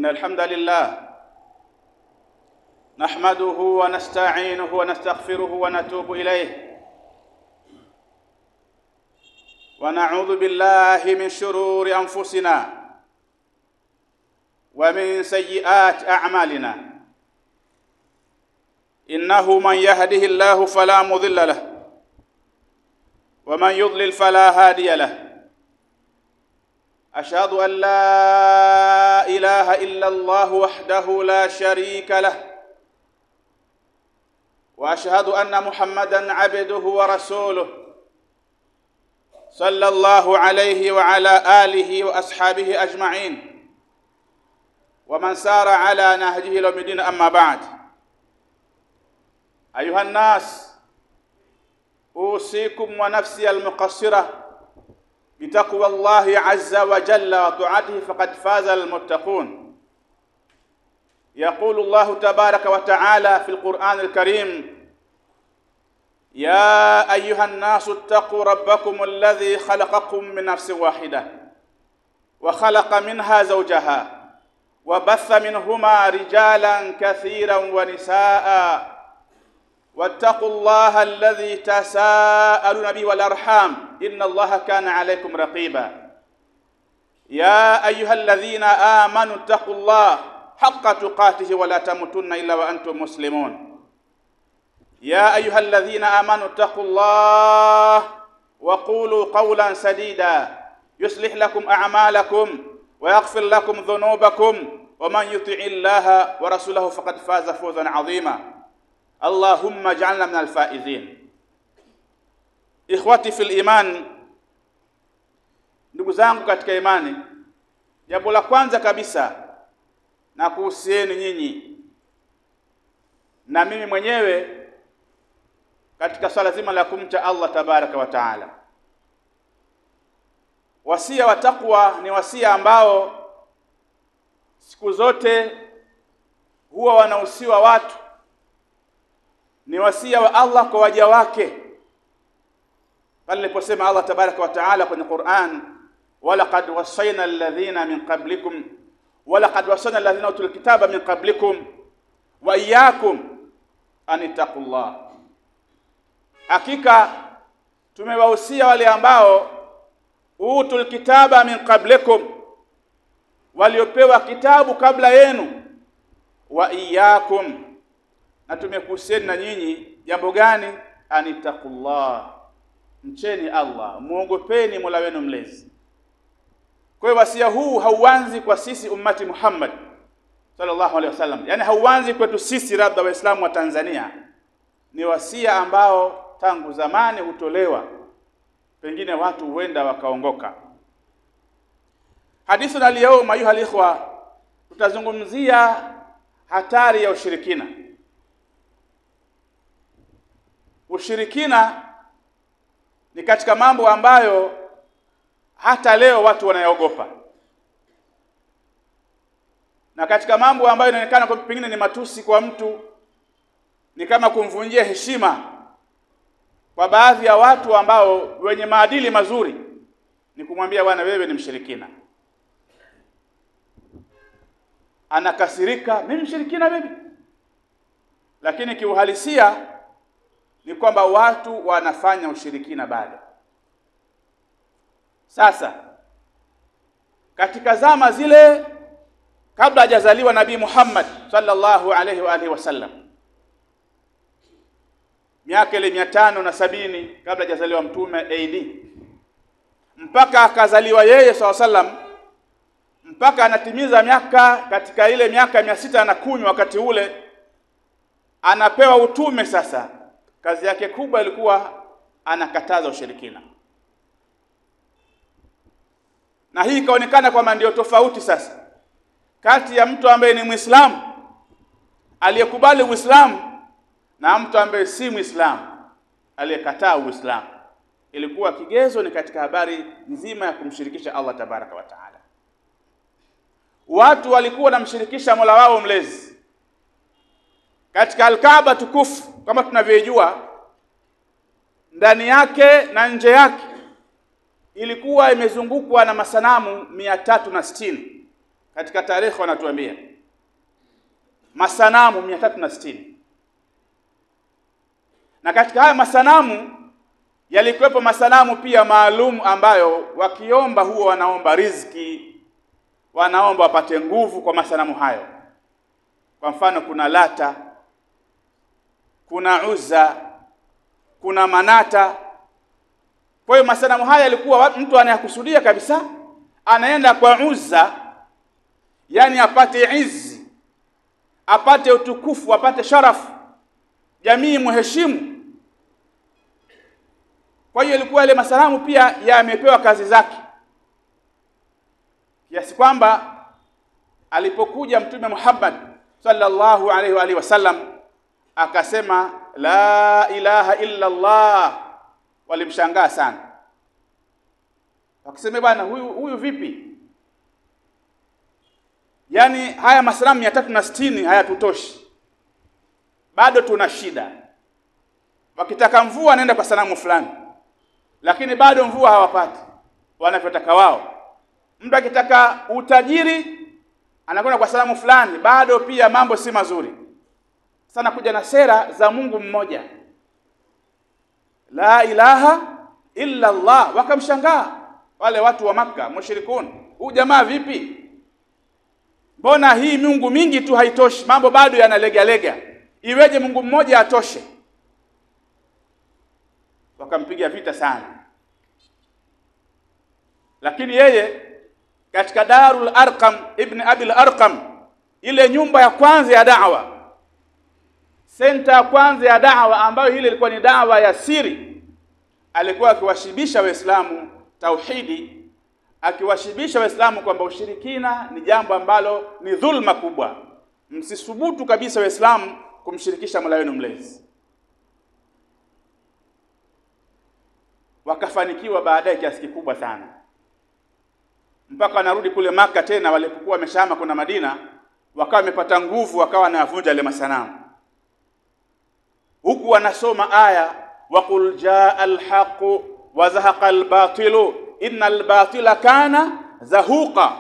إن الحمد لله نحمده ونستعينه ونستغفره ونتوب إليه ونعوذ بالله من شرور أنفسنا ومن سيئات أعمالنا إنه من يهده الله فلا مضل له ومن يضلل فلا هادي له أشهد أن لا إله إلا الله وحده لا شريك له وأشهد أن محمدًا عبده ورسوله صلى الله عليه وعلى آله وأصحابه أجمعين ومن سار على نهجه إلى يوم الدين. أما بعد، أيها الناس، أوصيكم ونفسي المقصرة بتقوى الله عز وجل وطاعته فقد فاز المتقون. يقول الله تبارك وتعالى في القرآن الكريم: يا أيها الناس اتقوا ربكم الذي خلقكم من نفس واحدة وخلق منها زوجها وبث منهما رجالا كثيرا ونساء واتقوا الله الذي تساءلون به والأرحام إن الله كان عليكم رقيبا. يا أيها الذين آمنوا اتقوا الله حق تقاته ولا تموتن إلا وأنتم مسلمون. يا أيها الذين آمنوا اتقوا الله وقولوا قولا سديدا يصلح لكم أعمالكم ويغفر لكم ذنوبكم ومن يطع الله ورسوله فقد فاز فوزا عظيما. اللهم اجعلنا من الفائزين. Ikhwati fil iman, ndugu zangu katika imani, jambo la kwanza kabisa na kuhusieni nyinyi na mimi mwenyewe katika swala zima la kumcha Allah tabaraka wa taala. Wasia wa takwa ni wasia ambao siku zote huwa wanahusiwa watu. Ni wasia wa Allah kwa waja wake. Pale aliposema Allah tabaraka wa taala kwenye Qur'an: walaqad wasayna alladhina min qablikum walaqad wasayna alladhina utul kitaba min qablikum wa iyyakum an taqullah. Hakika tumewahusia wale ambao utul kitaba min qablikum, waliopewa kitabu kabla yenu, wa iyyakum, na tumekuhusieni na nyinyi jambo gani? Anitaqullah, mcheni Allah, muogopeni Mola wenu mlezi. Kwa hiyo wasia huu hauanzi kwa sisi ummati Muhammad sallallahu alaihi wasallam, yani hauanzi kwetu sisi labda waislamu wa Tanzania. Ni wasia ambao tangu zamani hutolewa, pengine watu huenda wakaongoka. Hadithi na leo ayuha alikhwa, tutazungumzia hatari ya ushirikina. Ushirikina ni katika mambo ambayo hata leo watu wanayaogopa, na katika mambo ambayo inaonekana kwa pengine ni matusi kwa mtu, ni kama kumvunjia heshima kwa baadhi ya watu ambao wenye maadili mazuri, ni kumwambia bwana wewe ni mshirikina. Anakasirika, mimi mshirikina mimi. Lakini kiuhalisia ni kwamba watu wanafanya ushirikina bado. Sasa katika zama zile kabla hajazaliwa Nabii Muhammad sallallahu alaihi wa alihi wasallam, miaka ile 570 kabla hajazaliwa mtume AD, mpaka akazaliwa yeye sallam, mpaka anatimiza miaka, katika ile miaka 610 wakati ule anapewa utume. Sasa kazi yake kubwa ilikuwa anakataza ushirikina, na hii ikaonekana kwamba ndio tofauti sasa kati ya mtu ambaye ni Muislamu aliyekubali Uislamu na mtu ambaye si Muislamu aliyekataa Uislamu. Ilikuwa kigezo ni katika habari nzima ya kumshirikisha Allah tabaraka wa taala. Watu walikuwa wanamshirikisha Mola wao mlezi katika Al-Kaaba tukufu, kama tunavyojua, ndani yake na nje yake ilikuwa imezungukwa na masanamu 360 katika tarehe wanatuambia masanamu 360, na katika haya masanamu yalikuwepo masanamu pia maalum ambayo wakiomba huwa wanaomba riziki, wanaomba wapate nguvu kwa masanamu hayo. Kwa mfano kuna Lata, kuna Uzza, kuna Manata. Kwa hiyo masanamu haya yalikuwa mtu anayakusudia kabisa, anaenda kwa Uzza, yani apate izi, apate utukufu, apate sharafu, jamii muheshimu. Kwa hiyo ilikuwa ile masanamu pia yamepewa kazi zake, kiasi kwamba alipokuja Mtume Muhammad sallallahu alaihi wa alihi wasallam akasema la ilaha illa Allah, walimshangaa sana, wakisema bwana huyu vipi? Yani haya masanamu 360 hayatutoshi, bado tuna shida. Wakitaka mvua anaenda kwa sanamu fulani, lakini bado mvua hawapati wanavyotaka wao. Mtu akitaka utajiri anakwenda kwa sanamu fulani, bado pia mambo si mazuri. Sana kuja na sera za Mungu mmoja, la ilaha illa Allah. Wakamshangaa wale watu wa Makka mushrikun, huyu jamaa vipi? Mbona hii Mungu mingi tu haitoshi, mambo bado yanalega, iweje Mungu mmoja atoshe? Wakampiga vita sana. Lakini yeye katika Darul Arqam ibn Abil Arqam, ile nyumba ya kwanza ya da'wa, senta ya kwanza ya da'wa ambayo ile ilikuwa ni da'wa ya siri, alikuwa akiwashibisha Waislamu tauhidi, akiwashibisha Waislamu kwamba ushirikina ni jambo ambalo ni dhulma kubwa. Msisubutu kabisa Waislamu kumshirikisha Mola wenu mlezi. Wakafanikiwa baadaye kiasi kikubwa sana, mpaka wanarudi kule Maka tena, walipokuwa wameshama kuna Madina, wakawa wamepata nguvu, wakawa wanavunja ile masanamu, huku wanasoma aya waqul jaa alhaq wa zahaqa albatilu innal batila kana zahuqa.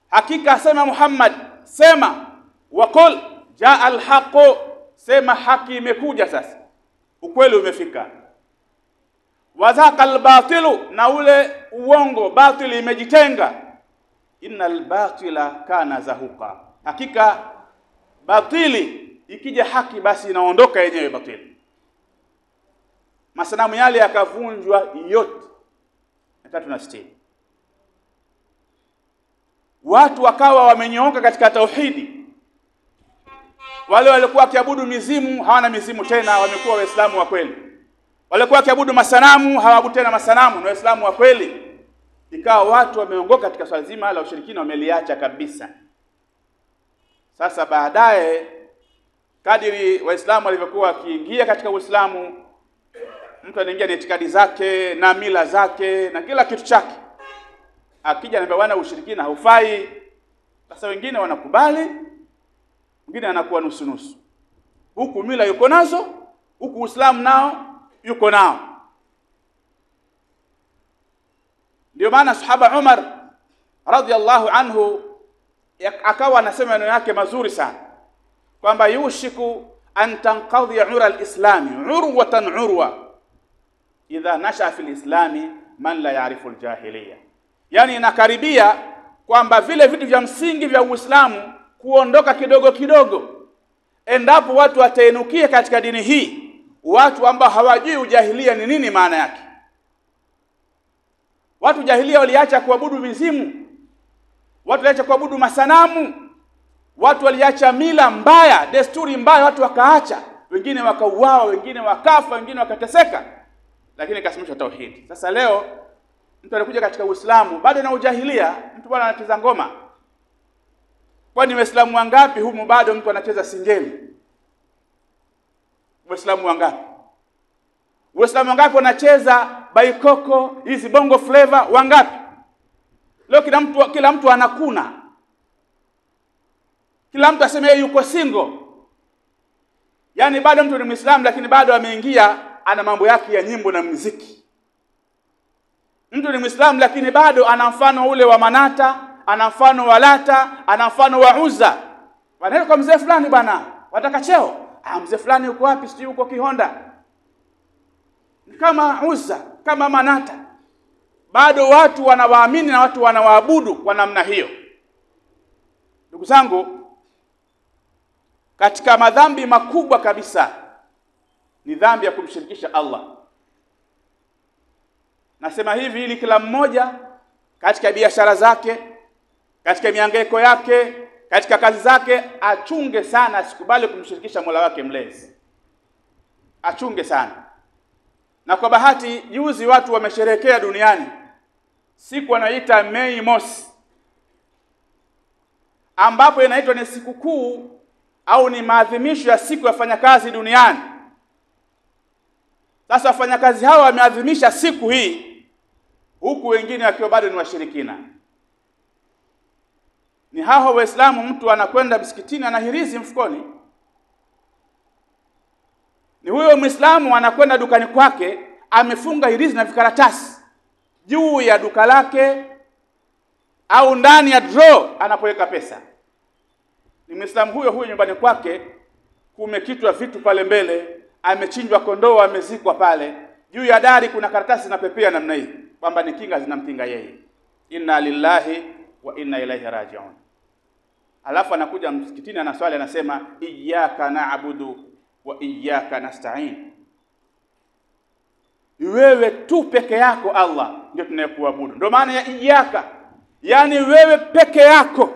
Hakika sema Muhammad, sema waqul jaa alhaq, sema haki imekuja sasa, ukweli umefika. Wa zahaqa albatilu, na ule uongo batili imejitenga. Innal batila kana zahuqa, hakika batili ikija haki basi inaondoka yenyewe batili. Masanamu yale yakavunjwa yote 360. Watu wakawa wamenyooka katika tauhidi. Wale walikuwa wakiabudu mizimu hawana mizimu tena, wamekuwa Waislamu wa kweli. Walikuwa wakiabudu masanamu hawaabudu tena masanamu, ni Waislamu wa kweli. Ikawa watu wameongoka katika swala zima la ushirikina, wameliacha kabisa. Sasa baadaye kadiri Waislamu walivyokuwa wakiingia katika Uislamu, mtu anaingia na itikadi zake na mila zake na kila kitu chake, akija anambia bwana ushirikina haufai. Sasa wengine wanakubali, wengine anakuwa nusu nusu, huku mila yuko nazo, huku Uislamu nao yuko nao. Ndio maana sahaba Umar radhiallahu anhu akawa anasema maneno yake mazuri sana kwamba yushiku an tanqadhi ura alislami urwatan urwa idha nasha fi alislami man la ya'rifu aljahiliya. Yani inakaribia kwamba vile vitu vya msingi vya Uislamu kuondoka kidogo kidogo, endapo watu watainukia katika dini hii, watu ambao hawajui ujahilia ni nini maana yake. Watu jahilia waliacha kuabudu mizimu, watu waliacha kuabudu masanamu, watu waliacha mila mbaya, desturi mbaya, watu wakaacha, wengine wakauawa, wengine wakafa, wengine wakateseka, lakini kasimamishwa tauhid. Sasa leo mtu anakuja katika Uislamu bado na ujahilia, mtu bwana anacheza ngoma. Kwani Waislamu wangapi humu bado mtu anacheza singeli? Waislamu wangapi? Waislamu wangapi wanacheza baikoko, hizi bongo flavor wangapi? Leo kila mtu anakuna. Kila mtu aseme yeye yuko single. Yani bado mtu ni Muislamu lakini bado ameingia ana mambo yake ya nyimbo na muziki. Mtu ni Muislamu lakini bado ana mfano ule wa Manata, ana mfano wa Lata, ana mfano wa Uzza. Wanaenda kwa mzee fulani bwana, wataka cheo. Mzee fulani yuko wapi? Sijui yuko Kihonda. Kama Uzza, kama Manata. Bado watu wanawaamini na watu wanawaabudu kwa namna hiyo. Ndugu zangu, katika madhambi makubwa kabisa ni dhambi ya kumshirikisha Allah. Nasema hivi ili kila mmoja katika biashara zake, katika mihangaiko yake, katika kazi zake achunge sana, asikubali kumshirikisha Mola wake mlezi. Achunge sana. Na kwa bahati juzi watu wamesherehekea duniani siku wanaita Mei Mosi, ambapo inaitwa ni siku kuu au ni maadhimisho ya siku ya wafanyakazi duniani. Sasa wafanyakazi hawa wameadhimisha siku hii huku wengine wakiwa bado ni washirikina. Ni hao Waislamu, mtu anakwenda msikitini ana hirizi mfukoni. Ni huyo Muislamu anakwenda dukani kwake amefunga hirizi na vikaratasi juu ya duka lake au ndani ya draw anapoweka pesa. Ni Muislamu huyo nyumbani kwake kumekitwa vitu pale mbele, amechinjwa kondoo, amezikwa pale. Juu ya dari kuna karatasi zinapepea namna hii kwamba ni kinga zinamkinga yeye. Inna lillahi wa inna ilaihi raji'un. Alafu anakuja msikitini anaswali anasema iyyaka na'budu wa iyyaka nasta'in. Wewe tu peke yako Allah ndio tunayekuabudu. Ndio maana ya iyyaka. Yani wewe peke yako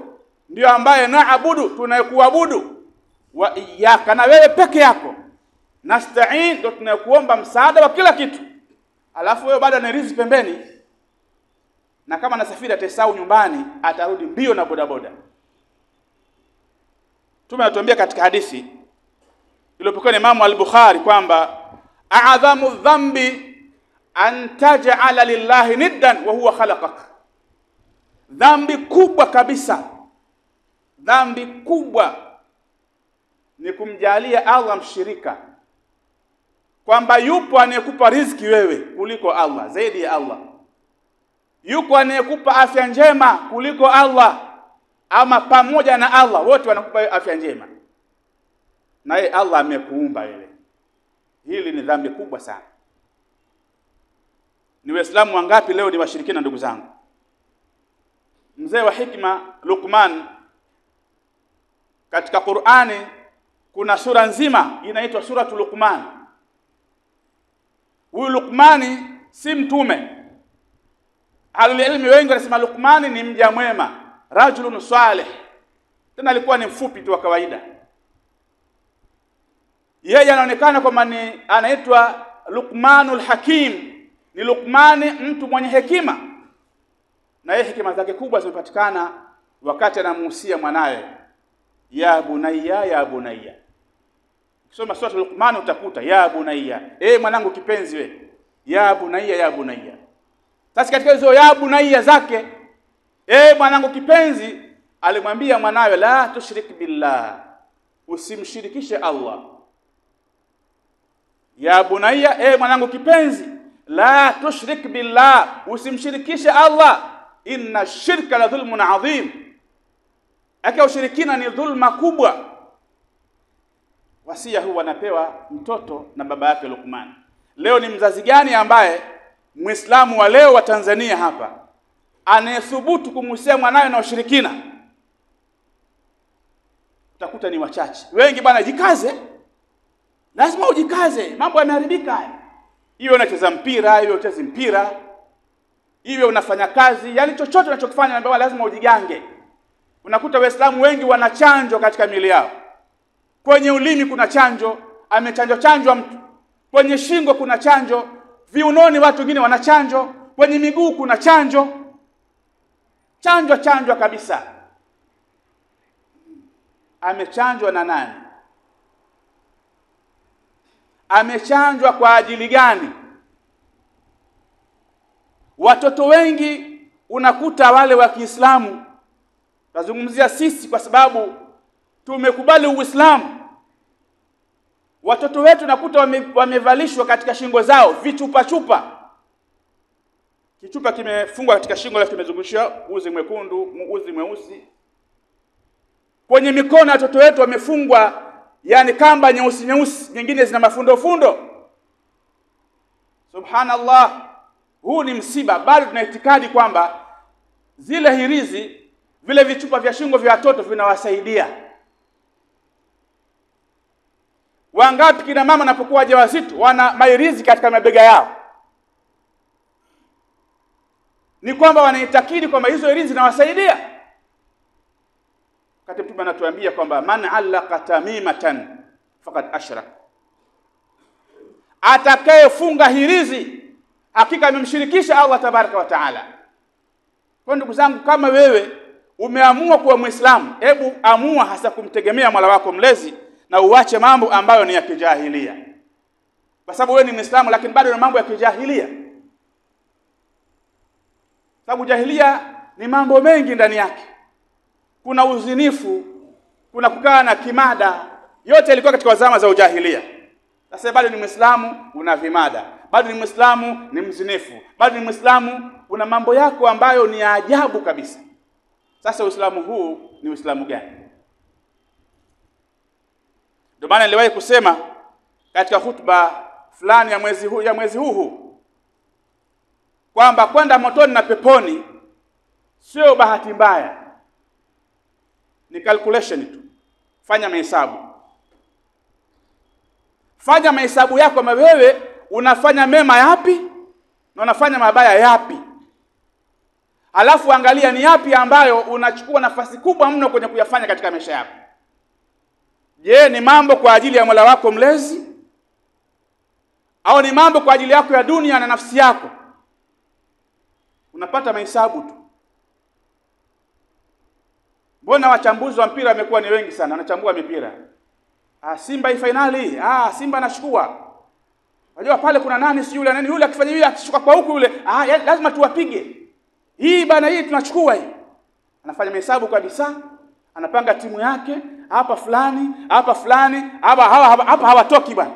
ndio ambaye naabudu, tunayekuabudu. Wa iyyaka, na wewe peke yako. Nasta'in, ndio tunayekuomba msaada wa kila kitu. Alafu wewe bado anarizi pembeni. Na kama anasafiri atasahau nyumbani, atarudi mbio na bodaboda. Tumeatuambia katika hadithi iliyopokea na Imam al-Bukhari kwamba a'adhamu dhambi an taj'ala lillahi niddan wa huwa khalaqak. Dhambi kubwa kabisa, dhambi kubwa ni kumjalia Allah mshirika, kwamba yupo anayekupa riziki wewe kuliko Allah, zaidi ya Allah. Yuko anayekupa afya njema kuliko Allah, ama pamoja na Allah wote wanakupa afya njema, naye Allah amekuumba wewe. Hili ni dhambi kubwa sana. Ni Waislamu wangapi leo ni washirikina ndugu zangu? Mzee wa hikma Luqman, katika Qur'ani kuna sura nzima inaitwa suratul Luqman. Huyu Luqmani si mtume. Ahlul-ilmi wengi wanasema Luqmani ni mja mwema, rajulun salih. Tena alikuwa ni mfupi tu wa kawaida. Yeye anaonekana kwamba ni anaitwa Luqmanul Hakim. Ni Luqmani mtu mwenye hekima. Na yeye hekima zake kubwa zimepatikana wakati anamuhusia mwanae, ya bunayya ya bunayya. Ukisoma sura Luqman utakuta ya bunayya, mwanangu kipenzi we, ya bunayya ya bunayya. Sasa katika hizo ya bunayya zake, mwanangu kipenzi, alimwambia mwanawe la tushrik billah, usimshirikishe Allah. Ya bunayya, mwanangu kipenzi, la tushrik billah, usimshirikishe Allah. Inna shirka la dhulmun adhim. Aka ushirikina ni dhulma kubwa. Wasia huu anapewa mtoto na baba yake Luqman. Leo ni mzazi gani ambaye Muislamu wa leo wa Tanzania hapa anayethubutu kumhusia mwanawe na ushirikina? Utakuta ni wachache. Wengi bwana, jikaze. Lazima ujikaze, mambo yameharibika haya. Iwe unacheza mpira, iwe uchezi mpira, iwe unafanya kazi, yani chochote unachokifanya ndio lazima ujigange. Unakuta Waislamu wengi wana chanjo katika miili yao. Kwenye ulimi kuna chanjo, amechanjwa mtu. Kwenye shingo kuna chanjo, viunoni watu wengine wana chanjo, kwenye miguu kuna chanjo. Chanjo kabisa. Amechanjwa na nani? Amechanjwa kwa ajili gani? Watoto wengi unakuta wale wa Kiislamu, nazungumzia sisi kwa sababu tumekubali Uislamu. Watoto wetu nakuta wamevalishwa katika shingo zao vichupa chupa. kichupa kimefungwa katika shingo alafu kimezungushwa uzi mwekundu, uzi mweusi. Kwenye mikono watoto wetu wamefungwa yani kamba nyeusi nyeusi, nyingine zina mafundo fundo. Subhanallah, huu ni msiba. Bado tuna itikadi kwamba zile hirizi, vile vichupa vya shingo vya watoto vinawasaidia. Wangapi kina mama wanapokuwa wajawazito wana mahirizi katika mabega yao? Ni kwamba wanaitakidi kwamba hizo hirizi zinawasaidia. Wakati Mtume anatuambia kwamba man allaqa tamimatan faqad ashrak, atakayefunga hirizi hakika amemshirikisha Allah tabaraka wa taala. Kwa ndugu zangu, kama wewe umeamua kuwa Muislamu, hebu amua hasa kumtegemea Mola wako mlezi na uache mambo ambayo ni ya kijahilia. Kwa sababu wewe ni Muislamu lakini bado una mambo ya kijahilia. Sababu jahilia ni mambo mengi ndani yake. Kuna uzinifu, kuna kukaa na kimada, yote yalikuwa katika zama za ujahilia. Sasa bado ni Muislamu una vimada, bado ni Muislamu ni mzinifu, bado ni Muislamu una mambo yako ambayo ni ajabu kabisa. Sasa Uislamu huu ni Uislamu gani? Ndio maana niliwahi kusema katika hutuba fulani ya mwezi huu kwamba kwenda motoni na peponi sio bahati mbaya, ni calculation tu. Fanya mahesabu. Fanya mahesabu yako kama wewe unafanya mema yapi na unafanya mabaya yapi. Alafu angalia ni yapi ambayo unachukua nafasi kubwa mno kwenye kuyafanya katika maisha yako. Je, ni mambo kwa ajili ya Mola wako mlezi au ni mambo kwa ajili yako ya dunia na nafsi yako? Unapata mahesabu tu. Mbona wachambuzi wa mpira wamekuwa ni wengi sana, wanachambua mipira. Simba hii finali, Simba anachukua. Unajua pale kuna nani si yule nani yule akifanya hivi akishuka kwa huku yule, lazima tuwapige. Hii bana hii tunachukua hii. Anafanya mahesabu kabisa, anapanga timu yake, hapa fulani, hapa hawatoki bwana.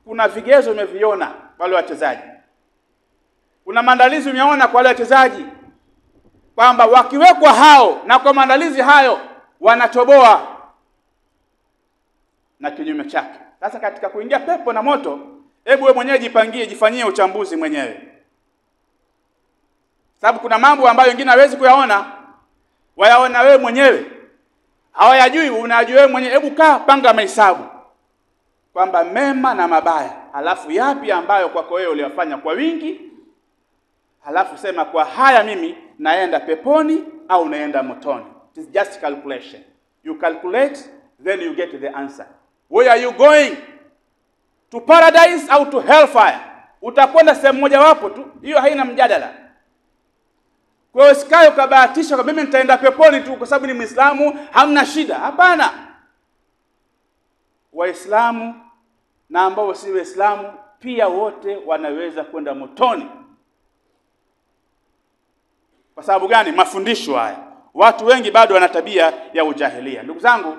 Kuna vigezo umeviona wale wachezaji. Kuna maandalizi umeona kwa wale wachezaji kwamba wakiwekwa hao na kwa maandalizi hayo wanatoboa, na kinyume chake. Sasa katika kuingia pepo na moto, hebu wewe mwenyewe jipangie, jifanyie uchambuzi mwenyewe. Sababu kuna mambo ambayo wengine hawezi kuyaona, wayaona wewe mwenyewe. Hawayajui, unajua wewe mwenyewe. Hebu kaa, panga mahesabu kwamba mema na mabaya, halafu yapi ambayo kwako wewe uliyofanya kwa wingi, halafu sema kwa haya mimi naenda peponi au naenda motoni. It is just calculation. You calculate, then you get the answer. Where are you going? To paradise au to hellfire? Utakwenda sehemu moja wapo tu. Hiyo haina mjadala. Kwa hiyo usikae ukabahatisha kwa mimi nitaenda peponi tu kwa sababu ni Muislamu, hamna shida. Hapana. Waislamu na ambao si Waislamu pia wote wanaweza kwenda motoni. Kwa sababu gani? Mafundisho haya. Watu wengi bado wana tabia ya ujahilia. Ndugu zangu,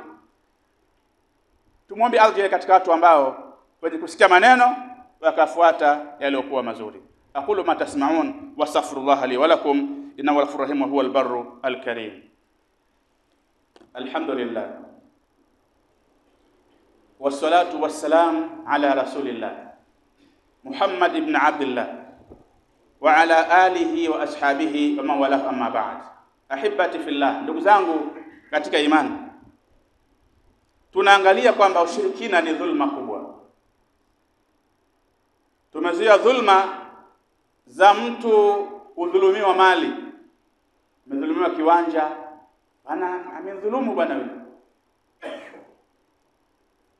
tumuombe Allah katika watu ambao wenye kusikia maneno wakafuata yaliyokuwa mazuri. Aqulu ma tasma'un wa astaghfirullah li wa lakum innahu ghafurur rahim wa huwal barru al-karim. Alhamdulillah. Wassalatu wassalam ala rasulillah Muhammad ibn Abdullah wa ala alihi wa ashabihi wa man wala, amma ba'd. Ahibati fillah, ndugu zangu katika imani, tunaangalia kwamba ushirikina ni dhulma kubwa. Tumezuia dhulma za mtu kudhulumiwa mali, amedhulumiwa kiwanja, amedhulumu bwana wewe.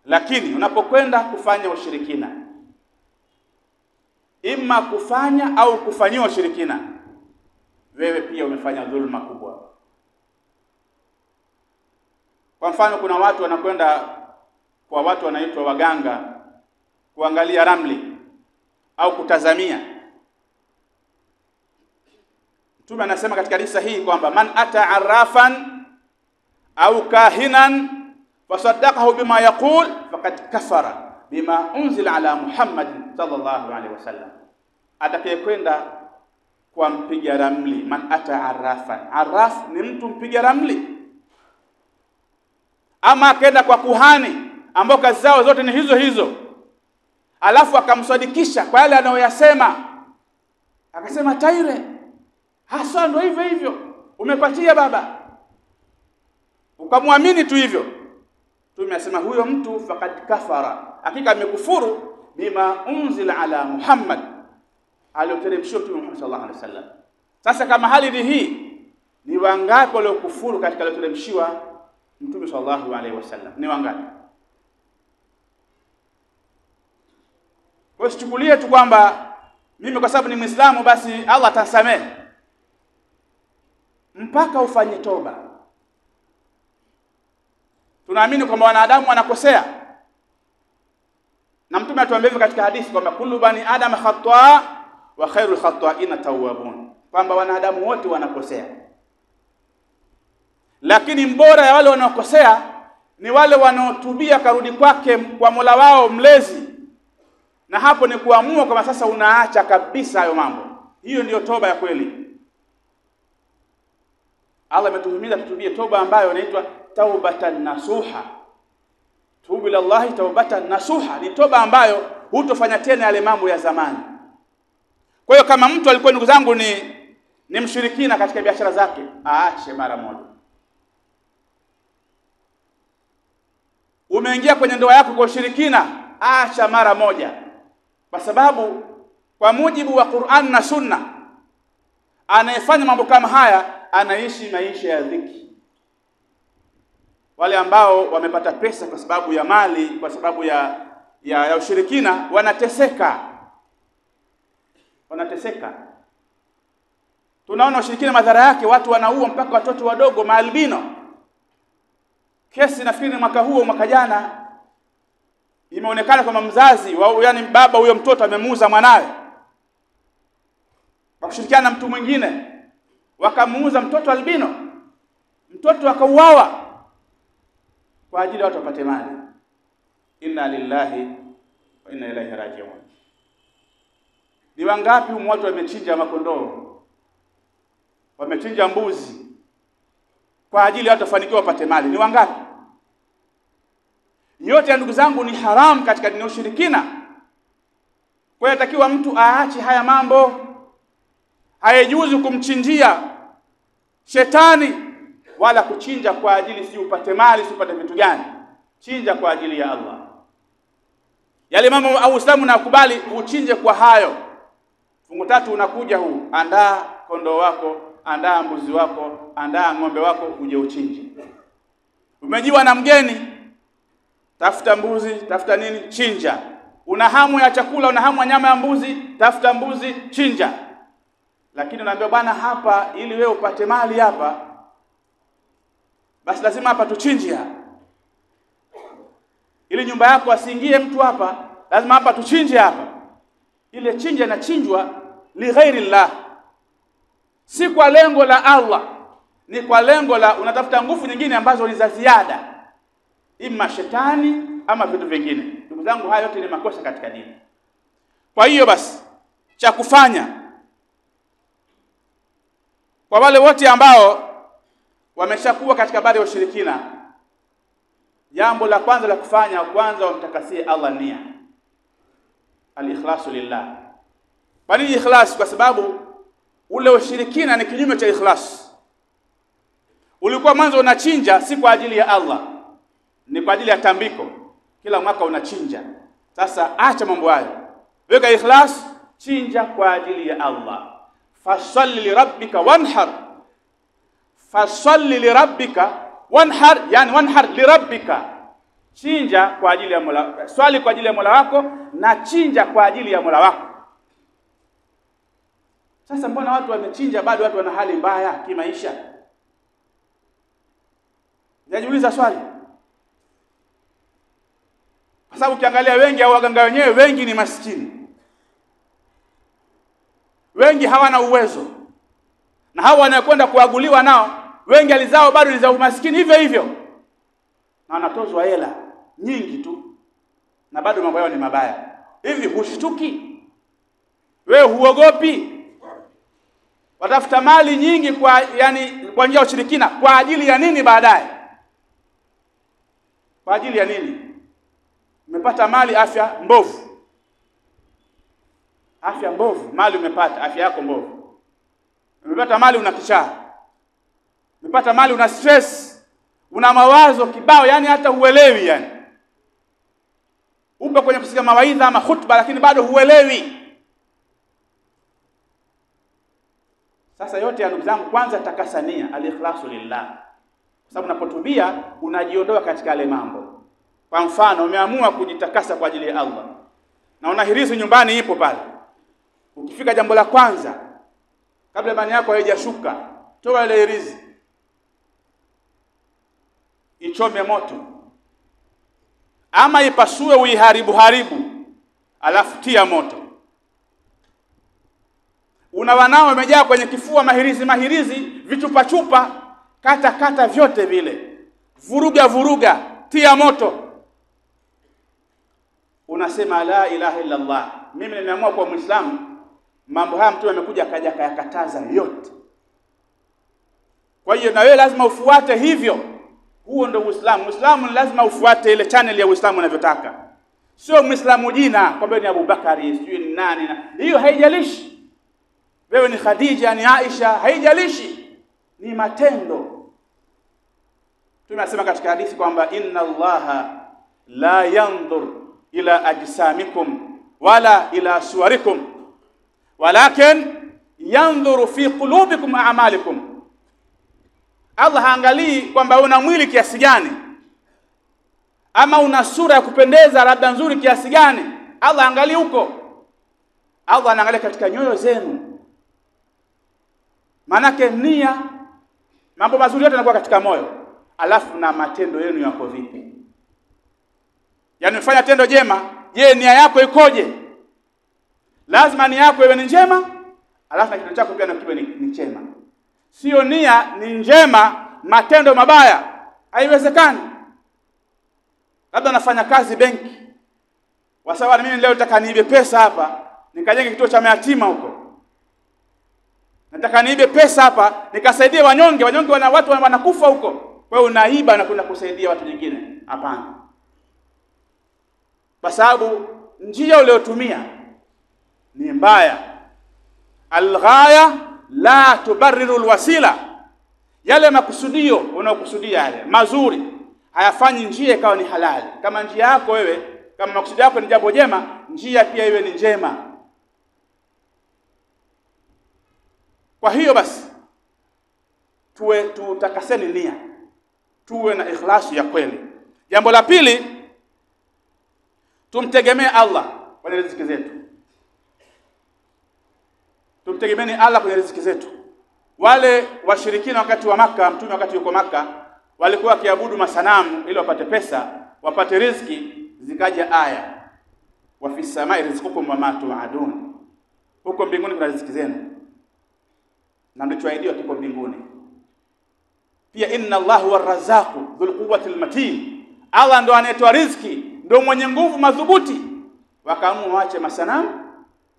Lakini unapokwenda kufanya ushirikina, ima kufanya au kufanyiwa ushirikina, wewe pia umefanya dhulma kubwa. Kwa mfano, kuna watu wanakwenda kwa watu wanaitwa waganga kuangalia ramli au kutazamia. Mtume anasema katika hadithi hii kwamba man ata arrafan au kahinan fasaddaqahu bima yaqul faqad kafara bima unzila ala Muhammad sallallahu alaihi wasallam. atakayekwenda kwa mpiga ramli, man ata arrafan. Arraf ni mtu mpiga ramli. Ama akaenda kwa kuhani ambao kazi zao zote ni hizo hizo, alafu akamsadikisha kwa yale anayoyasema, akasema taire hasa ndio hivyo hivyo, umepatia baba, ukamwamini tu hivyo, tumesema huyo mtu faqad kafara, hakika amekufuru bima unzila ala Muhammad, aliyoteremshwa Mtume Muhammad sallallahu alaihi wasallam. Sasa kama hali ni hii, ni wangapi waliokufuru katika aliyoteremshiwa Mtume sallallahu alaihi wasallam? Ni wangapi? Kwa sichukulie tu kwamba mimi kwa sababu ni Muislamu basi Allah atasamehe, mpaka ufanye toba. Tunaamini kwamba wanadamu wanakosea, na Mtume atuambia katika hadithi kwamba kullu bani adam khata wa khairul khata'ina tawwabun, kwamba wanadamu wote wanakosea, lakini mbora ya wale wanaokosea ni wale wanaotubia karudi kwake kwa Mola wao mlezi, na hapo ni kuamua kama sasa unaacha kabisa hayo mambo. Hiyo ndiyo toba ya kweli. Allah ametuhimiza tutubie toba ambayo inaitwa taubatan nasuha. Tubu ila Allah taubatan nasuha, ni toba ambayo hutofanya tena yale mambo ya zamani. Kwa hiyo kama mtu alikuwa, ndugu zangu, ni mshirikina katika biashara zake, aache mara moja. Umeingia kwenye ndoa yako kwa ushirikina, acha mara moja, kwa sababu kwa mujibu wa Qur'an na Sunna, anayefanya mambo kama haya anaishi maisha ya dhiki. Wale ambao wamepata pesa kwa sababu ya mali, kwa sababu ya ushirikina, wanateseka. Tunaona ushirikina madhara yake, watu wanaua mpaka watoto wadogo, maalbino. Kesi nafikiri mwaka huo, mwaka jana, imeonekana kwamba mzazi yani baba huyo mtoto amemuuza mwanawe kwa kushirikiana na mtu mwingine, wakamuuza mtoto albino, mtoto akauawa kwa ajili ya watu wapate mali. Inna lillahi wa inna ilaihi raji'un. Ni wangapi watu wamechinja makondoo, wamechinja mbuzi kwa ajili ya watu wafanikiwe wapate mali? Ni wangapi? Yote ya ndugu zangu ni haramu katika dini ya ushirikina. Kwa hiyo takiwa mtu aache haya mambo. Haijuzu kumchinjia shetani, wala kuchinja kwa ajili si upate mali, si upate vitu gani. Chinja kwa ajili ya Allah. Yale mambo au Uislamu nakubali uchinje kwa hayo. Fungu tatu unakuja huu, andaa kondoo wako, andaa mbuzi wako, andaa ng'ombe wako, uje uchinje. Umejiwa na mgeni, tafuta mbuzi, tafuta nini, chinja. Una hamu ya chakula, una hamu ya nyama ya mbuzi, tafuta mbuzi, chinja. Lakini unaambia bwana, hapa ili wewe upate mali hapa, basi lazima hapa tuchinje hapa. Ili nyumba yako asiingie mtu hapa, lazima hapa tuchinje hapa. Ile chinja na chinjwa li ghairillah, si kwa lengo la Allah, ni kwa lengo la unatafuta nguvu nyingine ambazo ni za ziada, ima shetani ama vitu vingine. Ndugu zangu, haya yote ni makosa katika dini. Kwa hiyo basi, cha kufanya kwa wale wote ambao wameshakuwa katika habari ya ushirikina, jambo la kwanza la kufanya, kwanza wamtakasie Allah nia, al-ikhlasu lillah. Kwa nini ikhlas? Kwa sababu ule ushirikina ni kinyume cha ikhlas. Ulikuwa mwanzo unachinja si kwa ajili ya Allah, ni kwa ajili ya tambiko, kila mwaka unachinja. Sasa acha mambo hayo, weka ikhlas, chinja kwa ajili ya Allah. Fasalli li rabbika wanhar, fasalli li rabbika wanhar, yani wanhar li rabbika, chinja kwa ajili ya Mola, swali kwa ajili ya Mola wako na chinja kwa ajili ya Mola wako. Sasa mbona watu wamechinja bado watu wana hali mbaya kimaisha? Najiuliza swali. Kwa sababu ukiangalia wengi au waganga wenyewe wengi ni maskini. Wengi hawana uwezo. Na hao wanaokwenda kuaguliwa nao, wengi alizao bado ni za umaskini hivyo hivyo. Na wanatozwa hela nyingi tu, na bado mambo yao ni mabaya. Hivi hushtuki? Wewe huogopi? Watafuta mali nyingi kwa kwa njia ya ushirikina kwa ajili ya nini baadaye? Kwa ajili ya nini? Umepata mali, afya mbovu. Afya mbovu, mali umepata, afya yako mbovu. Umepata mali una kichaa. Umepata mali una stress, una mawazo kibao, hata huelewi Upo kwenye kusikia mawaidha ama khutba lakini bado huelewi. Sasa yote ya ndugu zangu, kwanza takasa nia, al-ikhlasu lillah. Kwa sababu unapotubia unajiondoa katika yale mambo. Kwa mfano, umeamua kujitakasa kwa ajili ya Allah. Na una hirizi nyumbani ipo pale. Ukifika jambo la kwanza, kabla imani yako haijashuka, toa ile hirizi. Ichome moto. Ama ipasue uiharibu, alafu tia moto. Una wanao wamejaa kwenye kifua mahirizi, vichupa, kata vyote vile. Vuruga, tia moto. Unasema la ilaha illa Allah. Mimi nimeamua kuwa Muislamu. Mambo haya Mtume amekuja akaja akayakataza yote. Kwa hiyo na wewe lazima ufuate hivyo. Huo ndio Uislamu. Uislamu ni lazima ufuate ile channel ya Uislamu unavyotaka. Sio Muislamu jina kwamba ni Abubakari, sio ni nani hiyo haijalishi. Wewe ni Khadija, ni Aisha, haijalishi. Ni matendo. Tunasema katika hadithi kwamba inna Allaha la yanzur ila ajsamikum wala ila suwarikum walakin yanzuru fi qulubikum a'malikum. Allah haangalii kwamba una mwili kiasi gani ama una sura ya kupendeza labda nzuri kiasi gani. Allah haangalii huko. Allah anaangalia katika nyoyo zenu. Manake nia, mambo mazuri yote yanakuwa katika moyo. Alafu na matendo yenu yako vipi? Mfanya tendo jema, je, nia yako ikoje? Lazima nia yako iwe ni njema, alafu na kitendo chako pia kiwe ni chema. Sio nia ni njema, matendo mabaya. Haiwezekani. Labda nafanya kazi benki. Wasawa mimi leo nataka niibe pesa hapa, nikajenge kituo cha mayatima huko. Nataka niibe pesa hapa, nikasaidie wanyonge wana watu wanakufa huko. Kwa hiyo unaiba na kwenda kusaidia watu wengine. Hapana. Kwa sababu njia uliyotumia ni mbaya. Al-ghaya la tubarriru al-wasila. Yale makusudio unayokusudia yale mazuri hayafanyi njia ikawa ni halali. Kama njia yako wewe, kama makusudio yako ni jambo jema, njia pia iwe ni njema. Kwa hiyo basi tutakaseni nia. Tuwe na ikhlasi ya kweli. Jambo la pili, tumtegemee Allah kwenye riziki zetu. Tumtegemeeni Allah kwenye riziki zetu. Wale washirikina wakati wa Maka, Mtume wakati yuko Maka, walikuwa wakiabudu masanamu ili wapate pesa, wapate riziki. Zikaja aya, wa fi samai rizqukum wa ma tu'adun. Huko mbinguni kuna riziki zenu. Na ndicho ahidiwa kiko mbinguni. Pia inna Allahu war-razzaqu dhul quwwati al-matin. Allah ndo anayetoa riziki, ndo mwenye nguvu madhubuti. Wakaamua waache masanamu,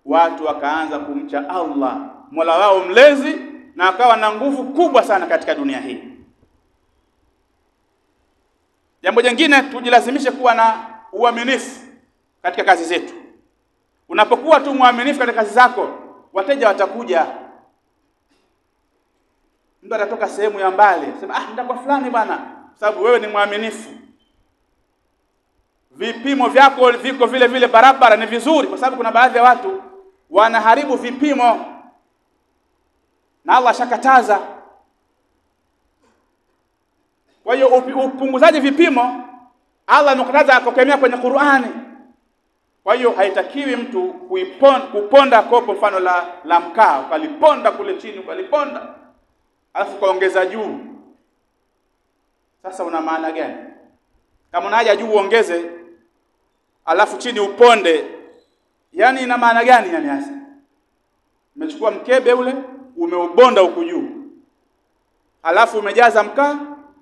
watu wakaanza kumcha Allah, Mola wao mlezi, na akawa na nguvu kubwa sana katika dunia hii. Jambo jingine, tujilazimishe kuwa na uaminifu katika kazi zetu. Unapokuwa tu muaminifu katika kazi zako, wateja watakuja. Mtu atatoka sehemu ya mbali, sema nenda kwa fulani bwana, sababu wewe ni muaminifu. Vipimo vyako viko vile vile barabara, ni vizuri, kwa sababu kuna baadhi ya watu wanaharibu vipimo. Na Allah shakataza. Kwa hiyo upunguzaji vipimo Allah amekataza akokemea kwenye Qur'ani. Kwa hiyo haitakiwi mtu kuponda kopo mfano la mkaa, ukaliponda kule chini, ukaliponda alafu kaongeza juu. Sasa una maana gani? Kama unaja juu uongeze alafu chini uponde, ina maana gani hasa? Umechukua mkebe ule umeubonda huko juu, alafu umejaza mkaa,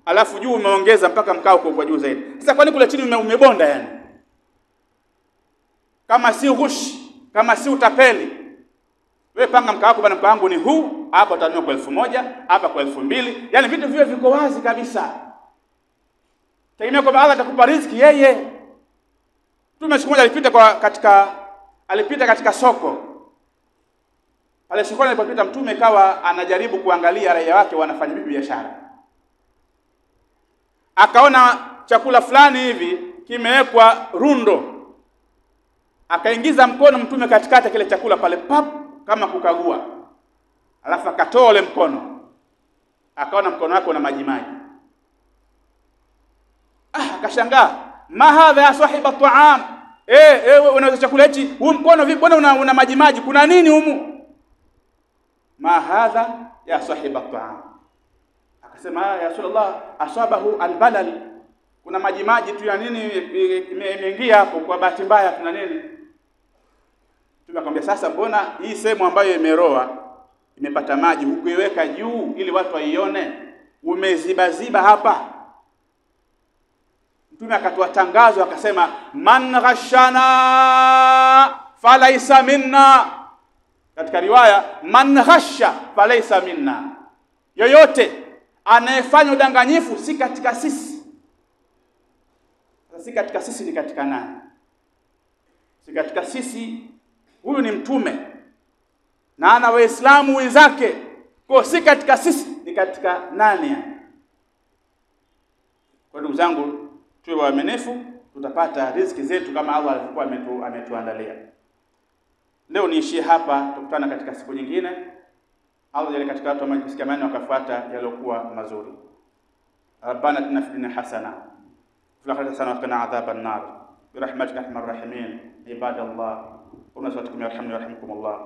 alafu juu umeongeza mpaka mkaa uko kwa juu zaidi. Sasa kwani kule chini umebonda Kama si ghushi, kama si utapeli, Wewe panga mkao wako, bwana, mkao wangu ni huu, hapa utanunua kwa 1000, hapa kwa 2000. Yaani vitu vile viko wazi kabisa. Tegemea kwamba Allah atakupa riziki yeye. Mtume siku moja alipita katika soko. Pale sokoni alipopita Mtume kawa anajaribu kuangalia raia wake wanafanya vipi biashara. Akaona chakula fulani hivi kimewekwa rundo. Akaingiza mkono Mtume katikati kile chakula pale pap, kama kukagua. Alafu akatoa ule mkono. Akaona mkono wake una maji maji. Akashangaa, ma hadha ya sahiba ta'am, unaweza chakula hichi, huu mkono vipi, mbona una maji maji, kuna nini humu? Ma hadha ya sahiba ta'am. Akasema, ya Rasulullah, asabahu albalal, kuna maji maji tu ya nini imeingia hapo kwa bahati mbaya, tuna nini? Tumekwambia sasa, mbona hii sehemu ambayo imeroa imepata maji hukuiweka juu ili watu waione, umeziba hapa? Mtume akatoa tangazo akasema, man ghashana falaysa minna. Katika riwaya, man ghasha falaysa minna, yoyote anayefanya udanganyifu si katika sisi. Si katika sisi ni katika nani? Si katika sisi, huyu ni mtume na ana waislamu wenzake, kwa si katika sisi ni katika nani? Kwa ndugu zangu, tuwe waaminifu, tutapata riziki zetu kama Allah alikuwa ametuandalia. Leo niishie hapa, tukutana katika siku nyingine. Allah jale katika watu ambao kusikamani wakafuata yaliokuwa mazuri. Rabbana atina fid dunya hasana wa fil akhirati hasana wa qina adhaban nar. Bi rahmatika arhamar rahimin. Ibadallah, qul nasatukum yarhamni yarhamkumullah.